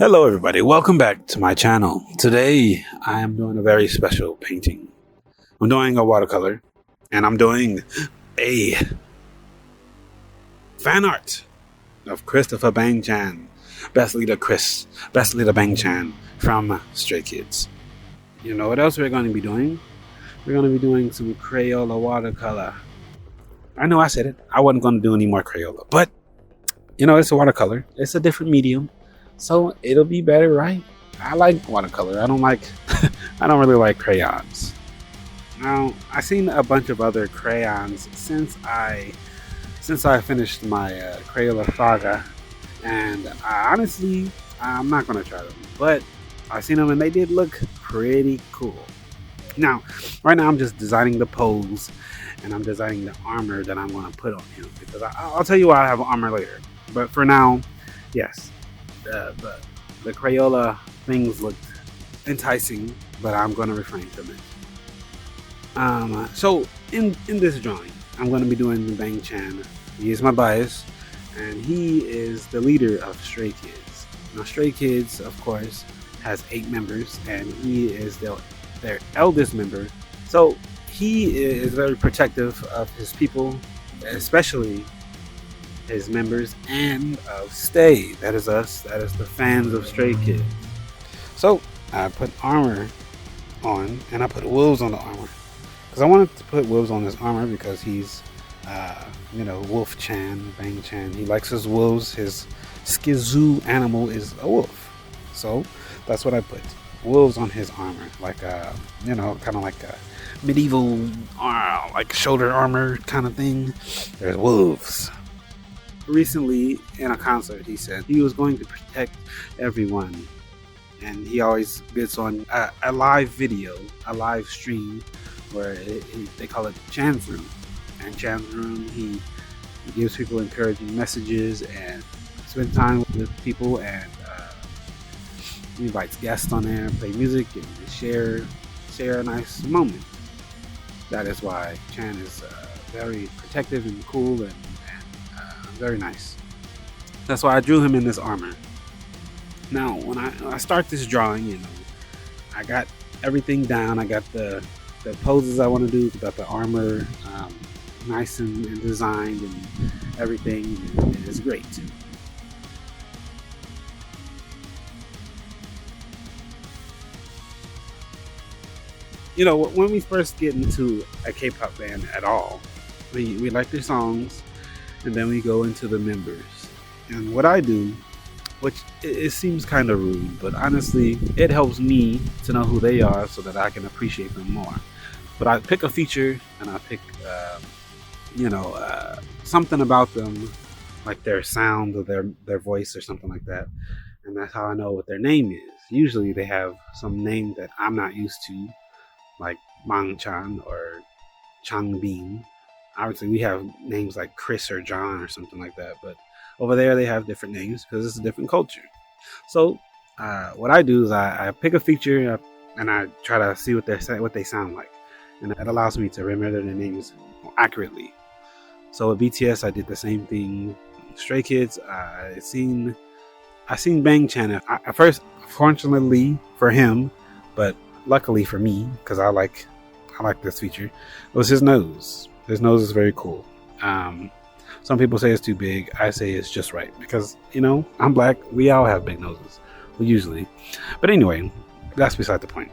Hello everybody, welcome back to my channel. Today I am doing a very special painting. I'm doing a watercolor and I'm doing a fan art of Christopher Bang Chan, best leader Bang Chan from Stray Kids. You know what else we're going to be doing? We're going to be doing some Crayola watercolor. I know I said it, I wasn't going to do any more Crayola, but you know, it's a watercolor, it's a different medium. So it'll be better, right? I like watercolor. I don't really like crayons. Now, I've seen a bunch of other crayons since I finished my Crayola saga, and honestly, I'm not gonna try them. But I've seen them and they did look pretty cool. Now, right now I'm just designing the pose, and I'm designing the armor that I'm gonna put on him because I'll tell you why I have armor later. But for now, yes. The Crayola things looked enticing, but I'm going to refrain from it. So in this drawing, I'm going to be doing the Bang Chan. He is my bias, and he is the leader of Stray Kids. Now, Stray Kids, of course, has 8 members, and he is their eldest member. So he is very protective of his people, especially his members and of Stay. That is us. That is the fans of Stray Kids. So I put armor on, and I put wolves on the armor because I wanted to put wolves on his armor because he's, Wolf Chan, Bang Chan. He likes his wolves. His schizo animal is a wolf. So that's what I put. Wolves on his armor, like kind of like a medieval, like shoulder armor kind of thing. There's wolves. Recently in a concert, he said he was going to protect everyone, and he always gets on a live video, a live stream where they call it Chan's Room. And Chan's Room, he gives people encouraging messages and spend time with people, and he invites guests on there, play music, and share a nice moment. That is why Chan is very protective and cool and very nice. That's why I drew him in this armor. Now, when I start this drawing, I got everything down. I got the poses I want to do. Got the armor nice and designed and everything. It is great. When we first get into a K-pop band at all, we like their songs. And then we go into the members. And what I do, which it seems kind of rude, but honestly, it helps me to know who they are so that I can appreciate them more. But I pick a feature and I pick, something about them, like their sound or their voice or something like that. And that's how I know what their name is. Usually they have some name that I'm not used to, like Mang Chan or Changbin. Obviously, we have names like Chris or John or something like that, but over there they have different names because it's a different culture. So, what I do is I pick a feature and I try to see what they sound like, and that allows me to remember their names accurately. So with BTS, I did the same thing. Stray Kids, I seen Bang Chan at first, fortunately for him, but luckily for me because I like this feature. It was his nose. His nose is very cool. Some people say it's too big. I say it's just right because, I'm black. We all have big noses. Well, usually. But anyway, that's beside the point.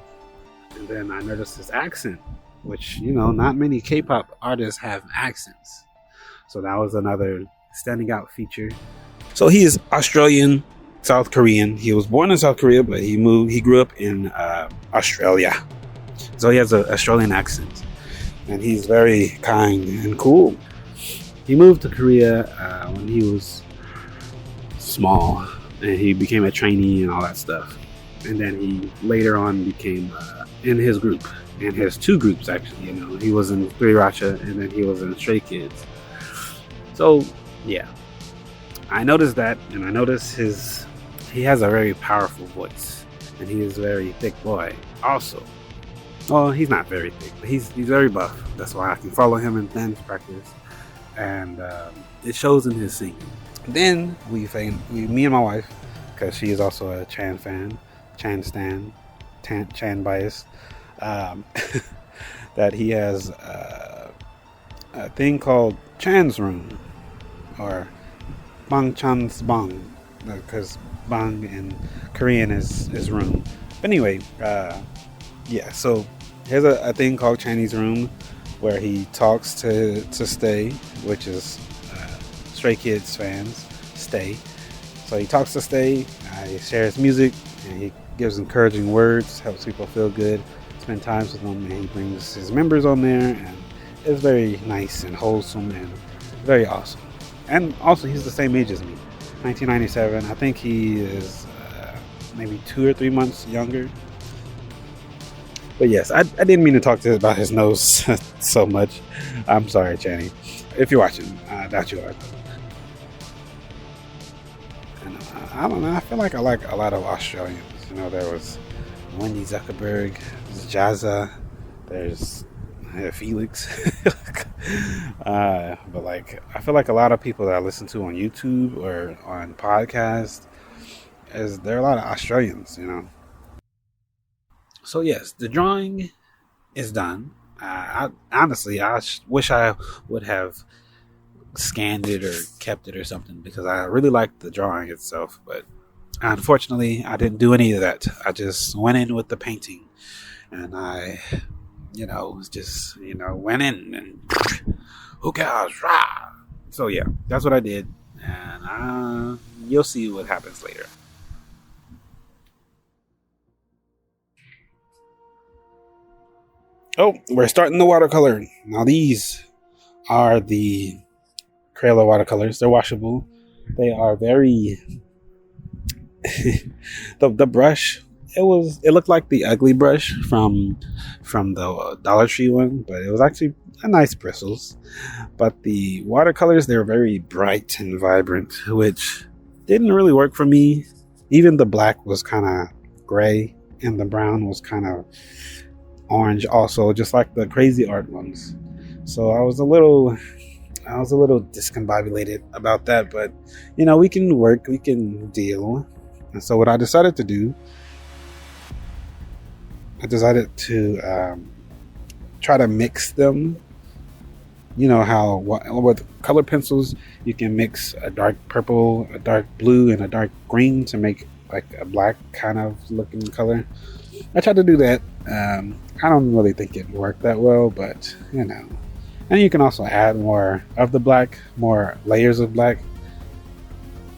And then I noticed his accent, which, not many K-pop artists have accents. So that was another standing out feature. So he is Australian, South Korean. He was born in South Korea, but he grew up in Australia. So he has an Australian accent. And he's very kind and cool. He moved to Korea when he was small, and he became a trainee and all that stuff. And then he later on became in his group, and his 2 groups actually. He was in 3RACHA, and then he was in Stray Kids. So yeah, I noticed that, and I noticed he has a very powerful voice, and he is a very thick boy also. Well, he's not very thick, but he's very buff. That's why I can follow him in dance practice, and it shows in his singing. Then me and my wife because she is also a Chan fan, Chan stan, Chan bias. Um, that he has a thing called Chan's room, or Bang Chan's bang, because bang in Korean is room. But anyway, yeah. So here's a thing called Chinese room, where he talks to Stay, which is Stray Kids fans. Stay. So he talks to Stay. He shares music, and he gives encouraging words, helps people feel good, spend times with them, and he brings his members on there, and it's very nice and wholesome and very awesome. And also, he's the same age as me, 1997. I think he is maybe 2 or 3 months younger. But yes, I didn't mean to talk about his nose so much. I'm sorry, Channy. If you're watching, I doubt you are. And I don't know. I feel like I like a lot of Australians. You know, there was Wendy Zuckerberg, there's Jazza, there's Felix. But like, I feel like a lot of people that I listen to on YouTube or on podcasts, there are a lot of Australians, you know. So yes, the drawing is done. I honestly, wish I would have scanned it or kept it or something, because I really liked the drawing itself. But unfortunately, I didn't do any of that. I just went in with the painting, and I, just went in and who cares? Rah! So yeah, that's what I did, and you'll see what happens later. Oh, we're starting the watercolor. Now these are the Crayola watercolors. They're washable. They are very the brush. It looked like the ugly brush from the Dollar Tree one, but it was actually a nice bristles. But the watercolors, they're very bright and vibrant, which didn't really work for me. Even the black was kind of gray, and the brown was kind of orange also, just like the crazy art ones. So I was a little discombobulated about that, but we can deal. And so what I decided to do, I decided to try to mix them. You know how with color pencils you can mix a dark purple, a dark blue, and a dark green to make like a black kind of looking color. I tried to do that. I don't really think it worked that well, but and you can also add more of the black, more layers of black,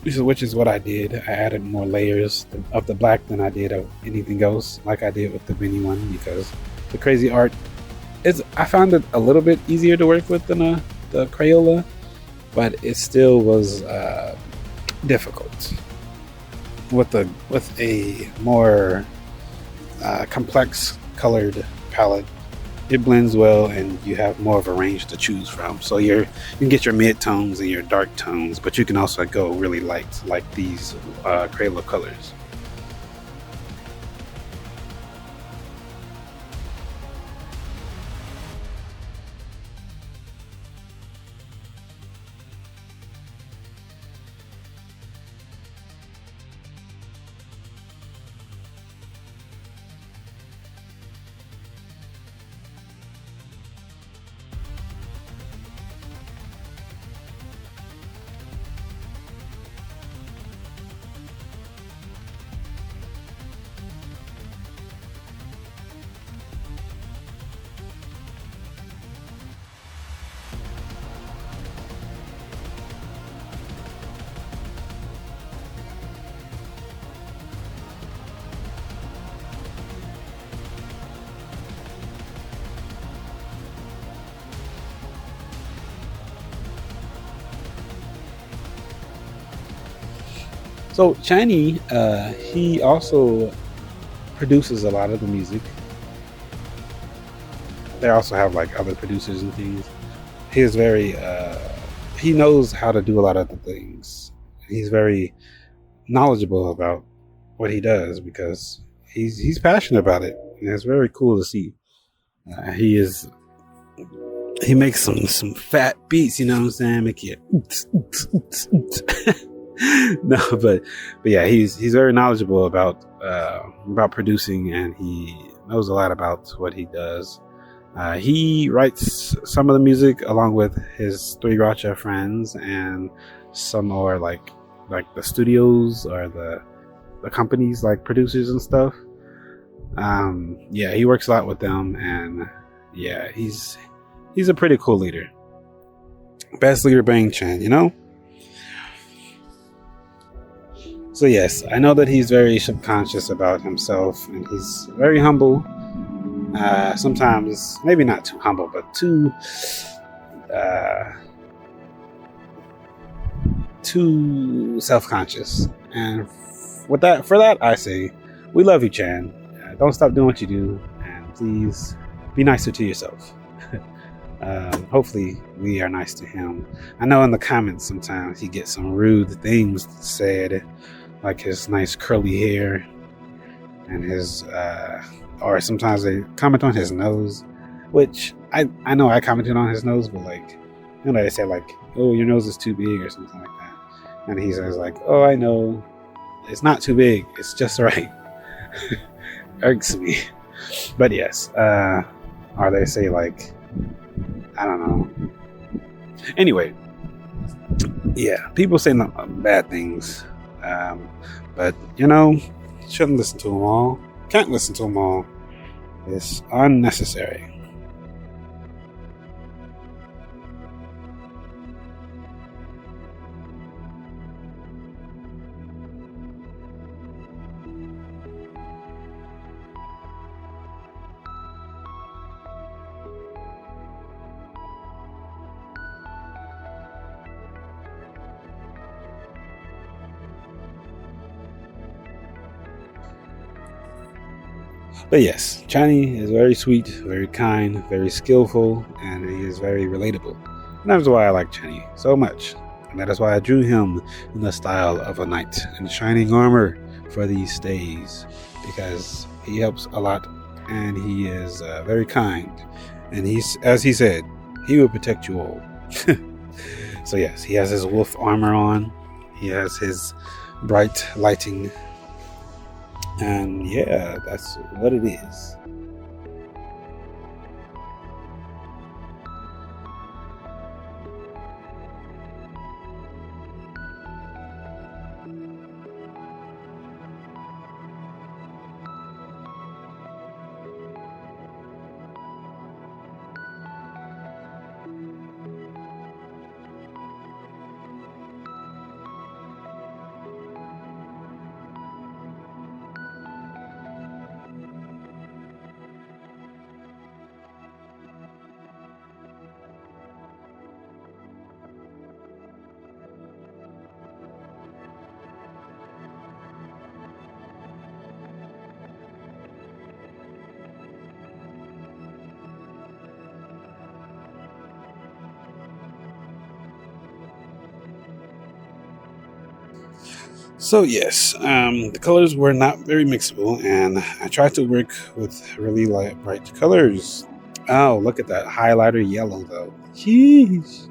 which is what I did. I added more layers of the black than I did of anything else, like I did with the mini one, because the crazy art I found it a little bit easier to work with than the Crayola, but it still was difficult with a more complex colored palette. It blends well, and you have more of a range to choose from. So you can get your mid tones and your dark tones, but you can also go really light, like these Crayola colors. So Chiny, he also produces a lot of the music. They also have like other producers and things. He is very he knows how to do a lot of the things. He's very knowledgeable about what he does, because he's passionate about it, and it's very cool to see. He makes some fat beats, you know what I'm saying? Make it No, but yeah, he's very knowledgeable about producing, and he knows a lot about what he does. He writes some of the music along with his three Gotcha friends, and some more like the studios or the companies like producers and stuff. Yeah, he works a lot with them, and yeah, he's a pretty cool leader. Best leader, Bang Chan, you know. So yes, I know that he's very subconscious about himself, and he's very humble. Sometimes maybe not too humble, but uh, too self-conscious. And for that, I say, we love you, Chan. Don't stop doing what you do, and please be nicer to yourself. Hopefully, we are nice to him. I know in the comments sometimes he gets some rude things said, like his nice curly hair and his, or sometimes they comment on his nose, which I know I commented on his nose, but like, you know, they say like, oh, your nose is too big or something like that. And he says like, oh, I know, it's not too big, it's just right. Irks me. But yes, or they say like, I don't know. Anyway, yeah, people say bad things, but you know, shouldn't listen to them all. Can't listen to them all. It's unnecessary. But yes, Chani is very sweet, very kind, very skillful, and he is very relatable. And that is why I like Chani so much. And that is why I drew him in the style of a knight in shining armor for these days. Because he helps a lot, and he is very kind. And he's, as he said, he will protect you all. So yes, he has his wolf armor on. He has his bright lighting. And yeah, that's what it is. So yes, the colors were not very mixable, and I tried to work with really light, bright colors. Oh, look at that highlighter yellow though. Jeez.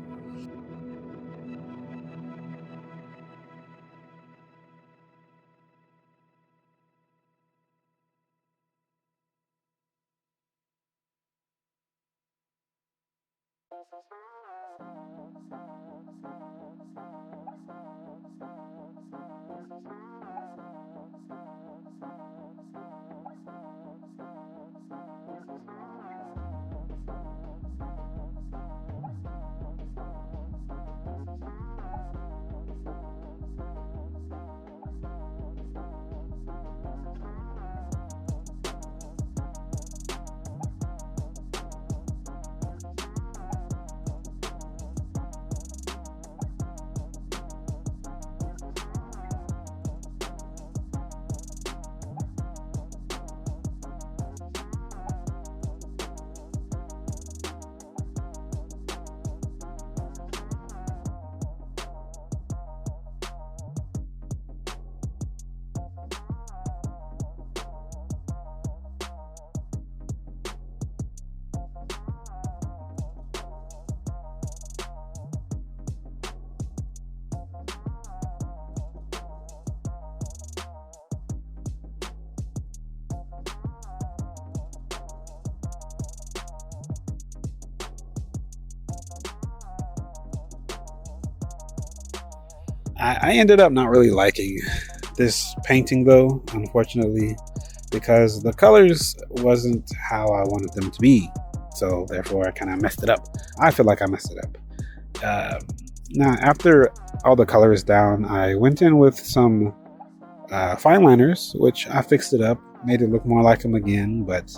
I ended up not really liking this painting though, unfortunately, because the colors wasn't how I wanted them to be. So therefore I kind of messed it up. I feel like I messed it up. Now after all the colors down, I went in with some fine liners, which I fixed it up, made it look more like them again, but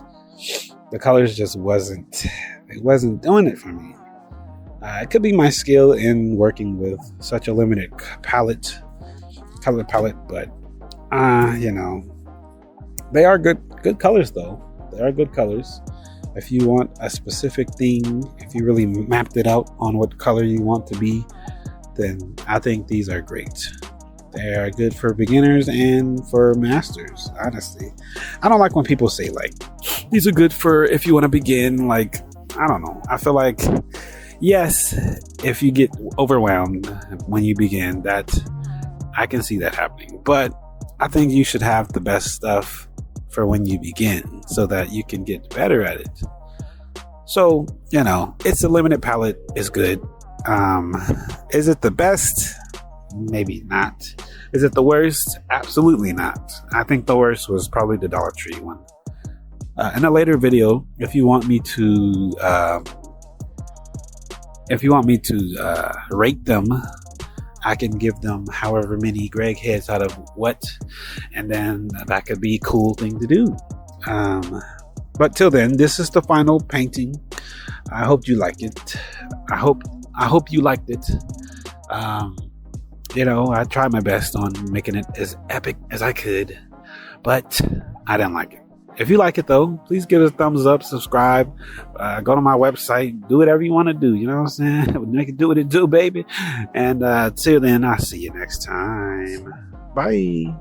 the colors just wasn't doing it for me. It could be my skill in working with such a limited color palette, but they are good colors though. They are good colors. If you want a specific thing, if you really mapped it out on what color you want to be, then I think these are great. They are good for beginners and for masters, honestly. I don't like when people say like, these are good for if you want to begin. Like, I don't know. I feel like, yes, if you get overwhelmed when you begin, that I can see that happening. But I think you should have the best stuff for when you begin so that you can get better at it. So, it's a limited palette. It's good. Is it the best? Maybe not. Is it the worst? Absolutely not. I think the worst was probably the Dollar Tree one. In a later video, if you want me to rate them, I can give them however many Greg heads out of what, and then that could be a cool thing to do. But till then, this is the final painting. I hope you like it. I hope you liked it. I tried my best on making it as epic as I could, but I didn't like it. If you like it though, please give it a thumbs up, subscribe, go to my website, do whatever you want to do. You know what I'm saying? Make it do what it do, baby. And till then, I'll see you next time. Bye.